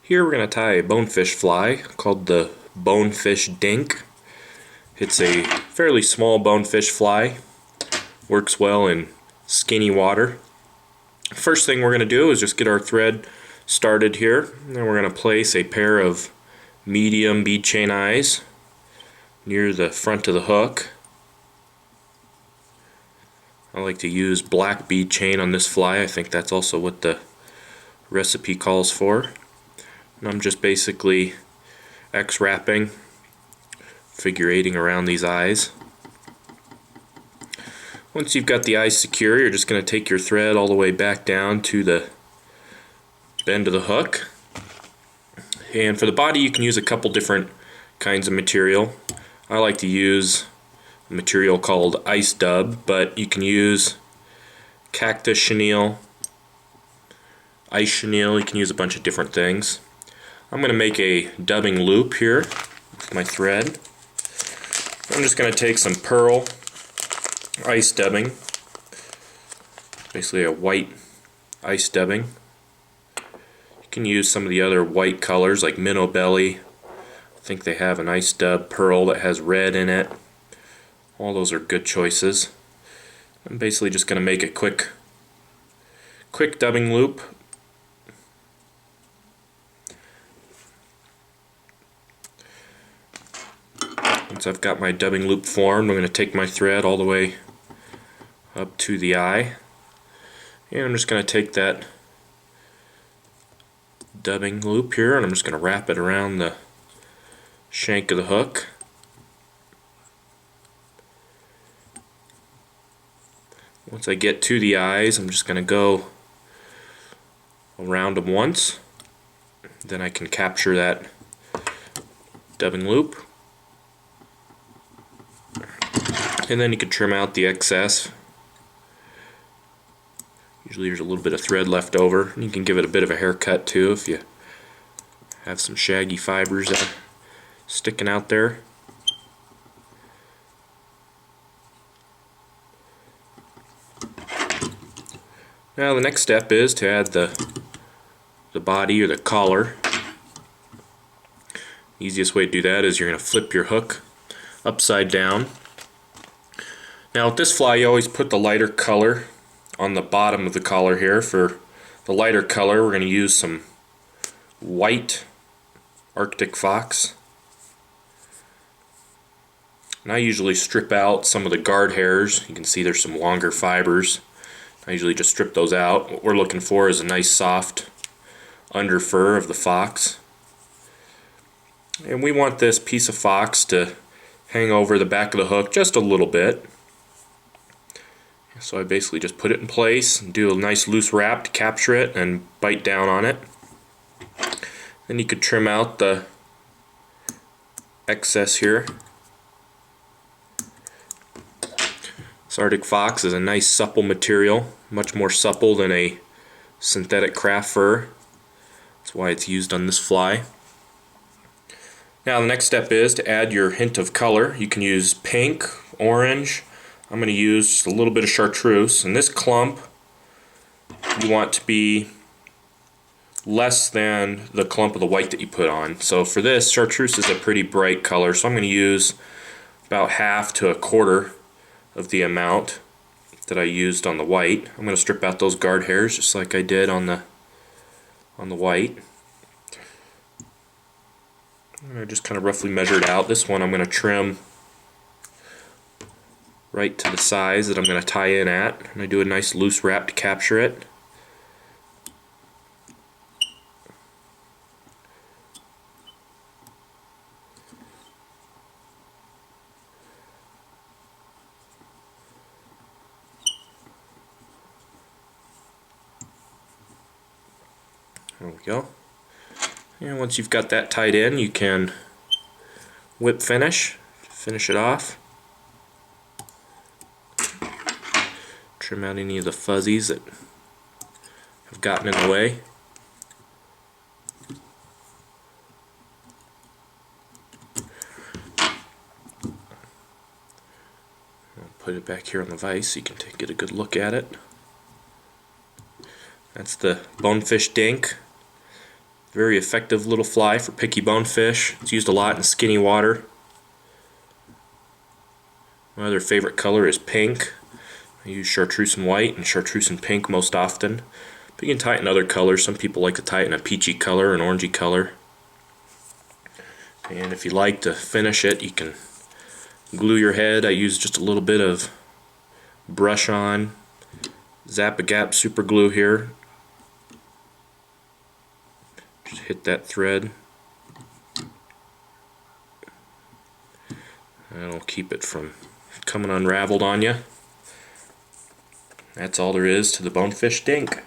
Here we're going to tie a bonefish fly called the Bonefish Dink. It's a fairly small bonefish fly. Works well in skinny water. First thing we're going to do is just get our thread started here. Then we're going to place a pair of medium bead chain eyes near the front of the hook. I like to use black bead chain on this fly. I think that's also what the recipe calls for. And I'm just basically X-wrapping, figure eighting around these eyes. Once you've got the eyes secure, you're just going to take your thread all the way back down to the bend of the hook. And for the body, you can use a couple different kinds of material. I like to use a material called ice dub, but you can use cactus chenille, ice chenille. You can use a bunch of different things. I'm going to make a dubbing loop here with my thread. I'm just going to take some pearl ice dubbing, basically a white ice dubbing. You can use some of the other white colors like minnow belly. I think they have an ice dub pearl that has red in it. All those are good choices. I'm basically just going to make a quick dubbing loop. Once I've got my dubbing loop formed, I'm going to take my thread all the way up to the eye, and I'm just going to take that dubbing loop here and I'm just going to wrap it around the shank of the hook. Once I get to the eyes, I'm just going to go around them once, then I can capture that dubbing loop. And then you can trim out the excess. Usually there's a little bit of thread left over. You can give it a bit of a haircut too if you have some shaggy fibers sticking out there. Now the next step is to add the body or the collar. The easiest way to do that is you're going to flip your hook upside down. Now with this fly, you always put the lighter color on the bottom of the collar here. For the lighter color, we're going to use some white Arctic fox. And I usually strip out some of the guard hairs. You can see there's some longer fibers. I usually just strip those out. What we're looking for is a nice soft under fur of the fox. And we want this piece of fox to hang over the back of the hook just a little bit. So I basically just put it in place and do a nice loose wrap to capture it and bite down on it. Then you could trim out the excess here. This Arctic fox is a nice supple material, much more supple than a synthetic craft fur. That's why it's used on this fly. Now the next step is to add your hint of color. You can use pink, orange. I'm going to use just a little bit of Chartreuse, and this clump you want to be less than the clump of the white that you put on. So for this, Chartreuse is a pretty bright color, so I'm going to use about half to a quarter of the amount that I used on the white. I'm going to strip out those guard hairs just like I did on the white. I just kind of roughly measured out. This one I'm going to trim right to the size that I'm going to tie in at. I'm going to do a nice loose wrap to capture it. There we go. And once you've got that tied in, you can whip finish it off. Trim out any of the fuzzies that have gotten in the way. I'll put it back here on the vise so you can get a good look at it. That's the Bonefish Dink. Very effective little fly for picky bonefish. It's used a lot in skinny water. My other favorite color is pink. I use Chartreuse and white and Chartreuse and pink most often. But you can tie it in other colors. Some people like to tie it in a peachy color, an orangey color. And if you like to finish it, you can glue your head. I use just a little bit of brush on Zappa Gap super glue here. Just hit that thread. That'll keep it from coming unraveled on you. That's all there is to the Bonefish Dink.